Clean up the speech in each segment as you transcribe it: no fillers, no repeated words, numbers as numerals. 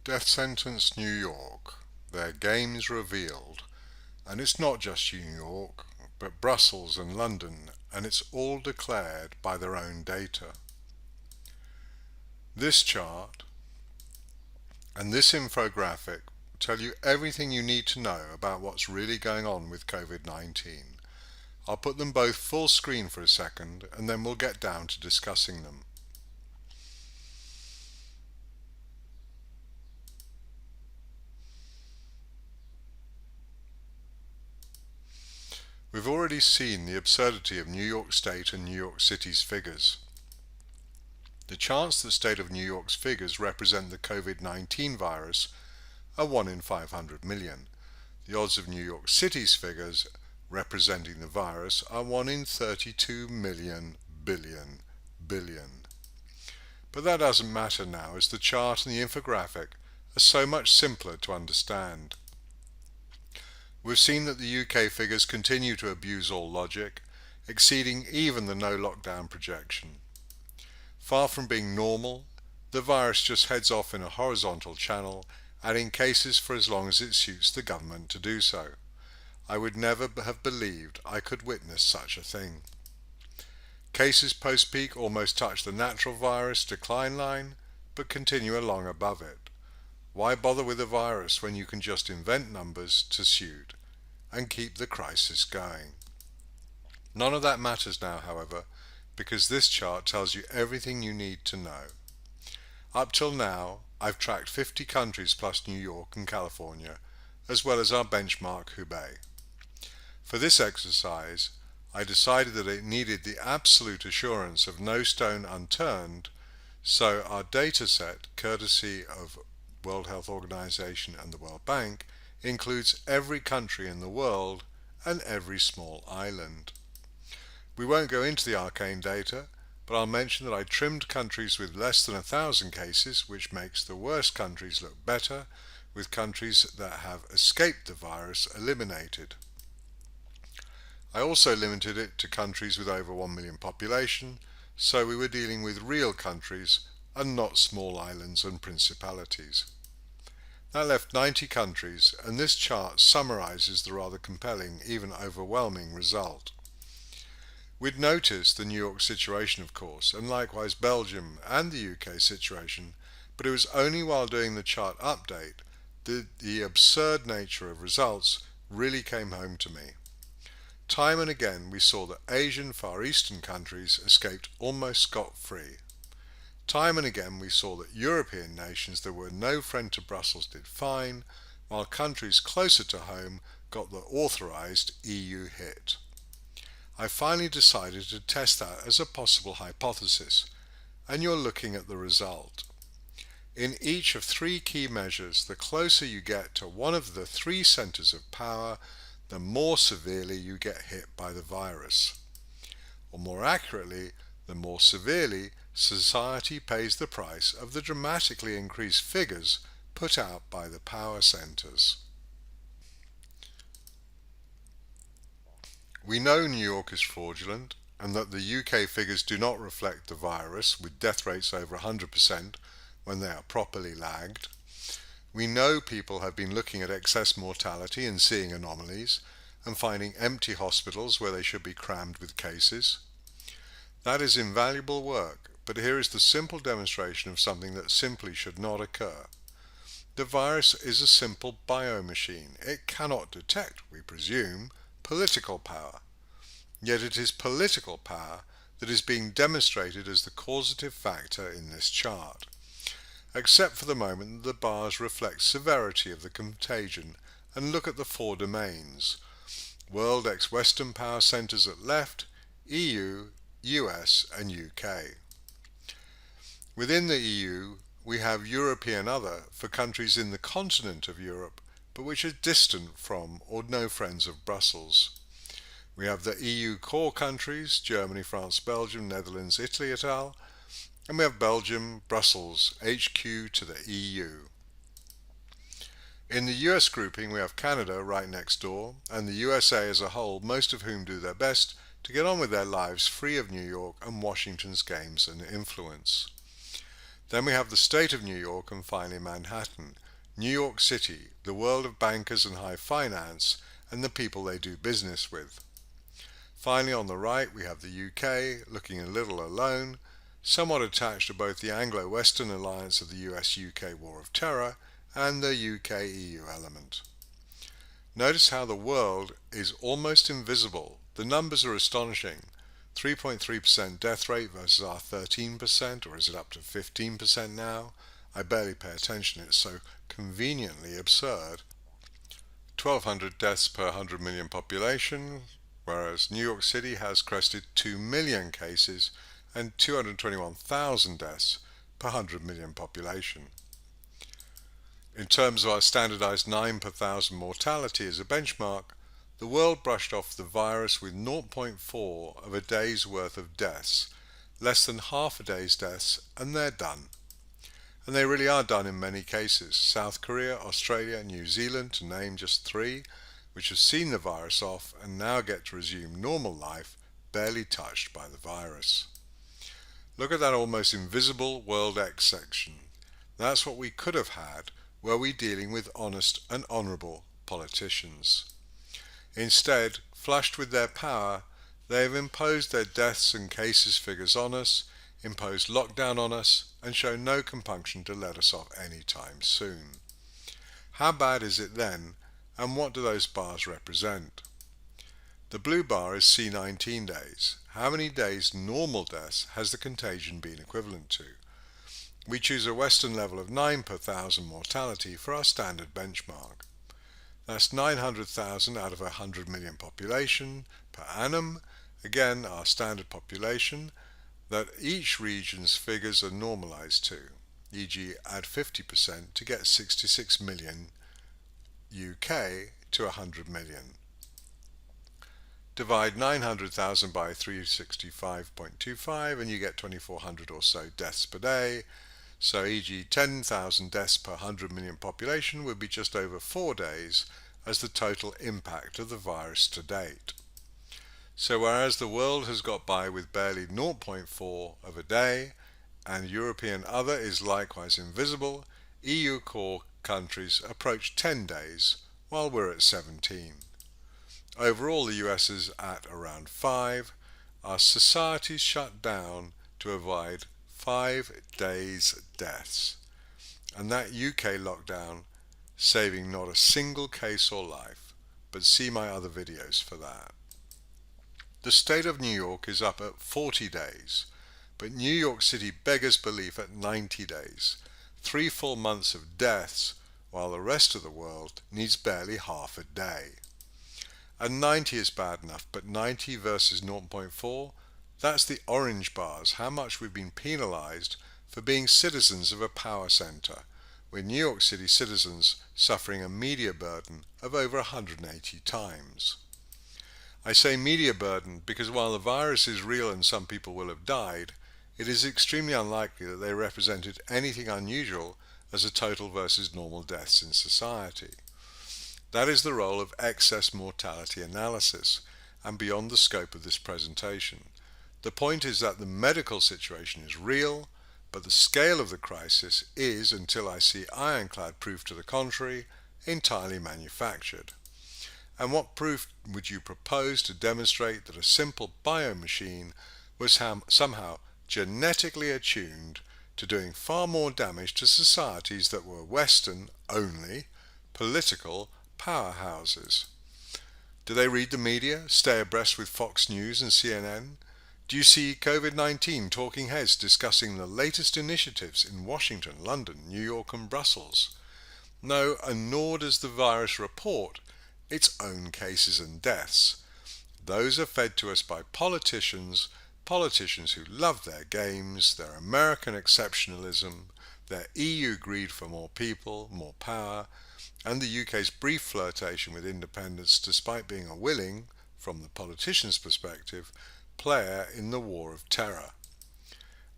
Death sentence New York. Their games revealed. And it's not just New York, but Brussels and London, and it's all declared by their own data. This chart and this infographic tell you everything you need to know about what's really going on with COVID-19. I'll put them both full screen for a second and then we'll get down to discussing them. We've already seen the absurdity of New York State and New York City's figures. The chance that State of New York's figures represent the COVID-19 virus are 1 in 500 million. The odds of New York City's figures representing the virus are 1 in 32 million billion. But that doesn't matter now, as the chart and the infographic are so much simpler to understand. We've seen that the UK figures continue to abuse all logic, exceeding even the no lockdown projection. Far from being normal, the virus just heads off in a horizontal channel, adding cases for as long as it suits the government to do so. I would never have believed I could witness such a thing. Cases post-peak almost touch the natural virus decline line, but continue along above it. Why bother with a virus when you can just invent numbers to suit and keep the crisis going? None of that matters now, however, because this chart tells you everything you need to know. Up till now, I've tracked 50 countries plus New York and California, as well as our benchmark Hubei. For this exercise, I decided that it needed the absolute assurance of no stone unturned, so our data set, courtesy of World Health Organization and the World Bank, includes every country in the world and every small island. We won't go into the arcane data, but I'll mention that I trimmed countries with less than 1,000 cases, which makes the worst countries look better, with countries that have escaped the virus eliminated. I also limited it to countries with over 1 million population, so we were dealing with real countries and not small islands and principalities. That left 90 countries, and this chart summarizes the rather compelling, even overwhelming result. We'd noticed the New York situation, of course, and likewise Belgium and the UK situation, but it was only while doing the chart update that the absurd nature of results really came home to me. Time and again we saw that Asian Far Eastern countries escaped almost scot-free. Time and again we saw that European nations that were no friend to Brussels did fine, while countries closer to home got the authorized EU hit. I finally decided to test that as a possible hypothesis, and you're looking at the result. In each of 3 key measures, the closer you get to one of the 3 centers of power, the more severely you get hit by the virus. Or more accurately, the more severely society pays the price of the dramatically increased figures put out by the power centers. We know New York is fraudulent and that the UK figures do not reflect the virus, with death rates over 100% when they are properly lagged. We know people have been looking at excess mortality and seeing anomalies, and finding empty hospitals where they should be crammed with cases. That is invaluable work, but here is the simple demonstration of something that simply should not occur. The virus is a simple biomachine. It cannot detect, we presume, political power. Yet it is political power that is being demonstrated as the causative factor in this chart. Except for the moment that the bars reflect severity of the contagion and look at the 4 domains. World x Western power centers at left, EU, US and UK. Within the EU, we have European Other for countries in the continent of Europe, but which are distant from or no friends of Brussels. We have the EU core countries, Germany, France, Belgium, Netherlands, Italy et al., and we have Belgium, Brussels, HQ to the EU. In the US grouping, we have Canada right next door, and the USA as a whole, most of whom do their best to get on with their lives free of New York and Washington's games and influence. Then we have the state of New York, and finally Manhattan, New York City, the world of bankers and high finance, and the people they do business with. Finally, on the right, we have the UK, looking a little alone, somewhat attached to both the Anglo-Western alliance of the US-UK War of Terror and the UK-EU element. Notice how the world is almost invisible. The numbers are astonishing. 3.3% death rate versus our 13%, or is it up to 15% now? I barely pay attention, it's so conveniently absurd. 1,200 deaths per 100 million population, whereas New York City has crested 2 million cases and 221,000 deaths per 100 million population. In terms of our standardized 9 per 1,000 mortality as a benchmark, the world brushed off the virus with 0.4 of a day's worth of deaths, less than half a day's deaths, and they're done. And they really are done in many cases. South Korea, Australia, New Zealand, to name just three, which have seen the virus off and now get to resume normal life, barely touched by the virus. Look at that almost invisible World X section. That's what we could have had were we dealing with honest and honourable politicians. Instead, flushed with their power, they have imposed their deaths and cases figures on us, imposed lockdown on us, and show no compunction to let us off any time soon. How bad is it then, and what do those bars represent? The blue bar is C19 days. How many days normal deaths has the contagion been equivalent to? We choose a Western level of 9 per 1,000 mortality for our standard benchmark. That's 900,000 out of a 100 million population per annum, again our standard population, that each region's figures are normalized to, e.g. add 50% to get 66 million UK to 100 million. Divide 900,000 by 365.25 and you get 2,400 or so deaths per day. So e.g. 10,000 deaths per 100 million population would be just over 4 days as the total impact of the virus to date. So whereas the world has got by with barely 0.4 of a day and European other is likewise invisible, EU core countries approach 10 days while we're at 17. Overall the US is at around 5. Our societies shut down to avoid 5 days deaths, and that UK lockdown saving not a single case or life, but see my other videos for that. The state of New York is up at 40 days, but New York City beggars belief at 90 days, 3 full months of deaths, while the rest of the world needs barely half a day. And 90 is bad enough, but 90 versus 0.4, that's the orange bars, how much we've been penalized for being citizens of a power center, with New York City citizens suffering a media burden of over 180 times. I say media burden because while the virus is real and some people will have died, it is extremely unlikely that they represented anything unusual as a total versus normal deaths in society. That is the role of excess mortality analysis, and beyond the scope of this presentation. The point is that the medical situation is real, but the scale of the crisis is, until I see ironclad proof to the contrary, entirely manufactured. And what proof would you propose to demonstrate that a simple biomachine was somehow genetically attuned to doing far more damage to societies that were Western only, political powerhouses? Do they read the media, stay abreast with Fox News and CNN? Do you see COVID-19 talking heads discussing the latest initiatives in Washington, London, New York and Brussels? No, and nor does the virus report its own cases and deaths. Those are fed to us by politicians who love their games, their American exceptionalism, their EU greed for more people, more power, and the UK's brief flirtation with independence despite being a willing, from the politician's perspective, player in the war of terror.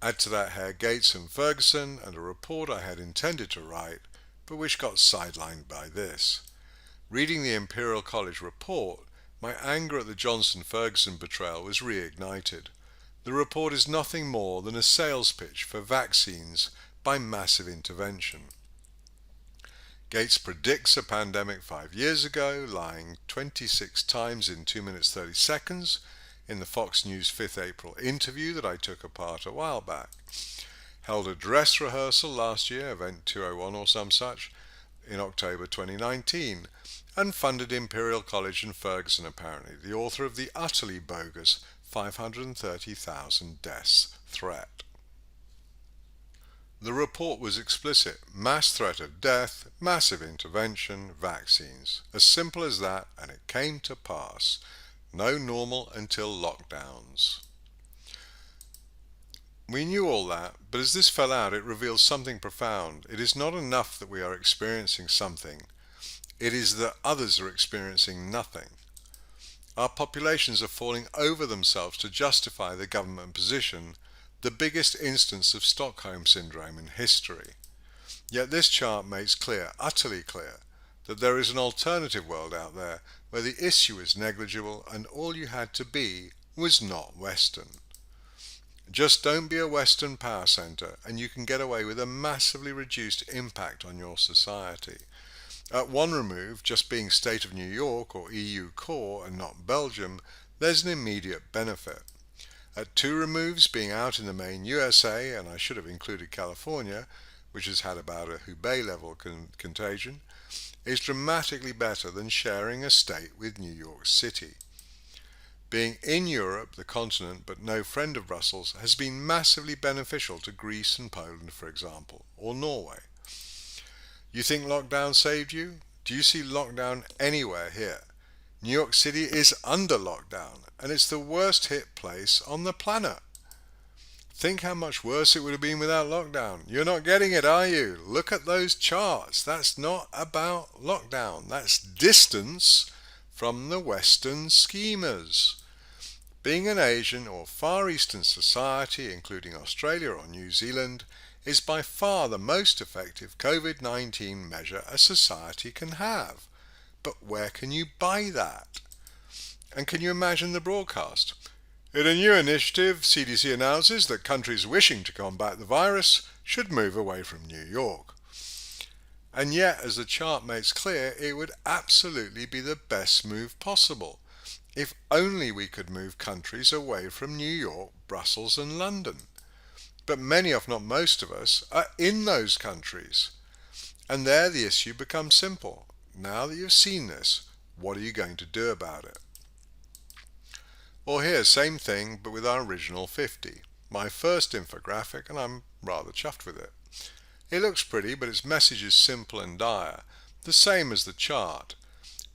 Add to that Herr Gates and Ferguson and a report I had intended to write, but which got sidelined by this. Reading the Imperial College report, my anger at the Johnson-Ferguson betrayal was reignited. The report is nothing more than a sales pitch for vaccines by massive intervention. Gates predicts a pandemic 5 years ago, lying 26 times in 2 minutes 30 seconds in the Fox News 5th April interview that I took apart a while back. Held a dress rehearsal last year, Event 201 or some such, in October 2019, and funded Imperial College in Ferguson apparently, the author of the utterly bogus 530,000 deaths threat. The report was explicit: mass threat of death, massive intervention, vaccines. As simple as that, and it came to pass. No normal until lockdowns. We knew all that, but as this fell out, it reveals something profound. It is not enough that we are experiencing something. It is that others are experiencing nothing. Our populations are falling over themselves to justify the government position, the biggest instance of Stockholm Syndrome in history. Yet this chart makes clear, utterly clear, that there is an alternative world out there where the issue is negligible and all you had to be was not Western. Just don't be a Western power center and you can get away with a massively reduced impact on your society. At one remove, just being State of New York or EU core and not Belgium, there's an immediate benefit. At two removes, being out in the main USA, and I should have included California, which has had about a Hubei level contagion, is dramatically better than sharing a state with New York City. Being in Europe, the continent, but no friend of Brussels, has been massively beneficial to Greece and Poland, for example, or Norway. You think lockdown saved you? Do you see lockdown anywhere here? New York City is under lockdown, and it's the worst hit place on the planet. Think how much worse it would have been without lockdown. You're not getting it, are you? Look at those charts. That's not about lockdown. That's distance from the Western schemers. Being an Asian or Far Eastern society, including Australia or New Zealand, is by far the most effective COVID-19 measure a society can have. But where can you buy that? And can you imagine the broadcast? In a new initiative, CDC announces that countries wishing to combat the virus should move away from New York. And yet, as the chart makes clear, it would absolutely be the best move possible. If only we could move countries away from New York, Brussels and London. But many, if not most of us, are in those countries. And there the issue becomes simple. Now that you've seen this, what are you going to do about it? Well, here, same thing, but with our original 50. My first infographic, and I'm rather chuffed with it. It looks pretty, but its message is simple and dire, the same as the chart.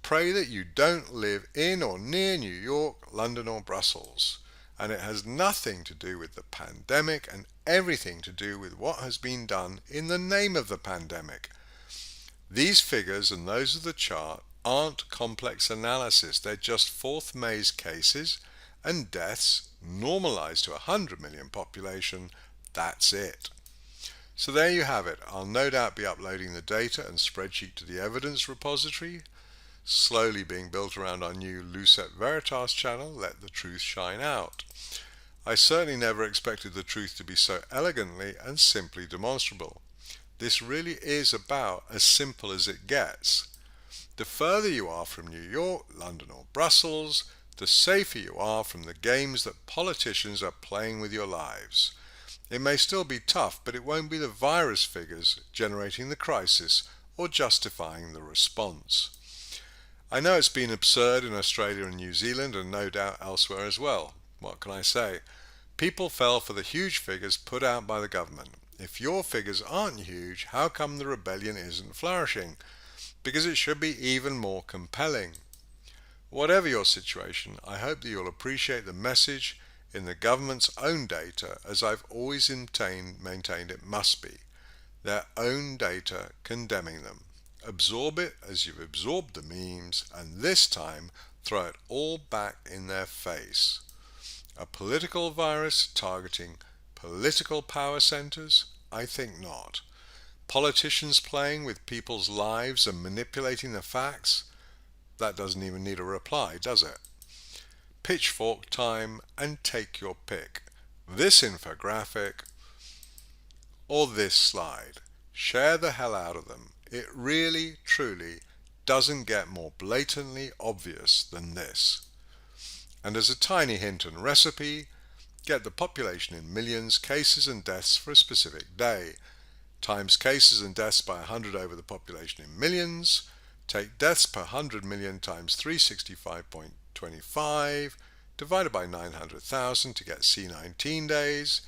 Pray that you don't live in or near New York, London or Brussels. And it has nothing to do with the pandemic and everything to do with what has been done in the name of the pandemic. These figures and those of the chart aren't complex analysis. They're just fourth May's cases and deaths normalized to 100 million population. That's it. So there you have it. I'll no doubt be uploading the data and spreadsheet to the evidence repository, slowly being built around our new Lucet Veritas channel, Let the Truth Shine Out. I certainly never expected the truth to be so elegantly and simply demonstrable. This really is about as simple as it gets. The further you are from New York, London or Brussels, the safer you are from the games that politicians are playing with your lives. It may still be tough, but it won't be the virus figures generating the crisis or justifying the response. I know it's been absurd in Australia and New Zealand and no doubt elsewhere as well. What can I say? People fell for the huge figures put out by the government. If your figures aren't huge, how come the rebellion isn't flourishing? Because it should be even more compelling. Whatever your situation, I hope that you'll appreciate the message in the government's own data, as I've always maintained it must be. Their own data condemning them. Absorb it as you've absorbed the memes, and this time throw it all back in their face. A political virus targeting political power centers? I think not. Politicians playing with people's lives and manipulating the facts? That doesn't even need a reply, does it? Pitchfork time and take your pick. This infographic or this slide. Share the hell out of them. It really, truly doesn't get more blatantly obvious than this. And as a tiny hint and recipe, get the population in millions, cases and deaths for a specific day, times cases and deaths by 100 over the population in millions, take deaths per 100 million times 365.25, divided by 900,000 to get C19 days,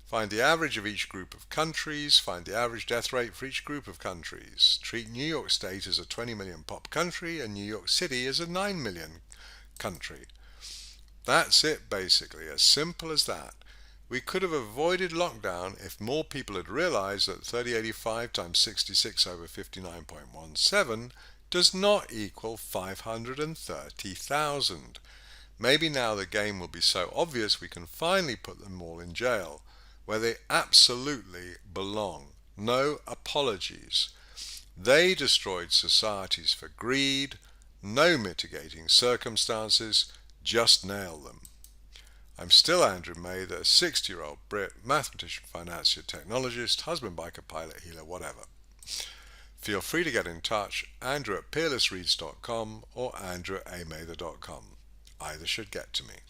find the average of each group of countries, find the average death rate for each group of countries, treat New York State as a 20 million pop country and New York City as a 9 million country. That's it basically, as simple as that. We could have avoided lockdown if more people had realized that 3085 times 66 over 59.17 does not equal 530,000. Maybe now the game will be so obvious we can finally put them all in jail, where they absolutely belong. No apologies. They destroyed societies for greed, no mitigating circumstances, just nail them. I'm still Andrew May, the 60-year-old Brit, mathematician, financier, technologist, husband, biker, pilot, healer, whatever. Feel free to get in touch, Andrew@peerlessreads.com or andrew@amather.com. Either should get to me.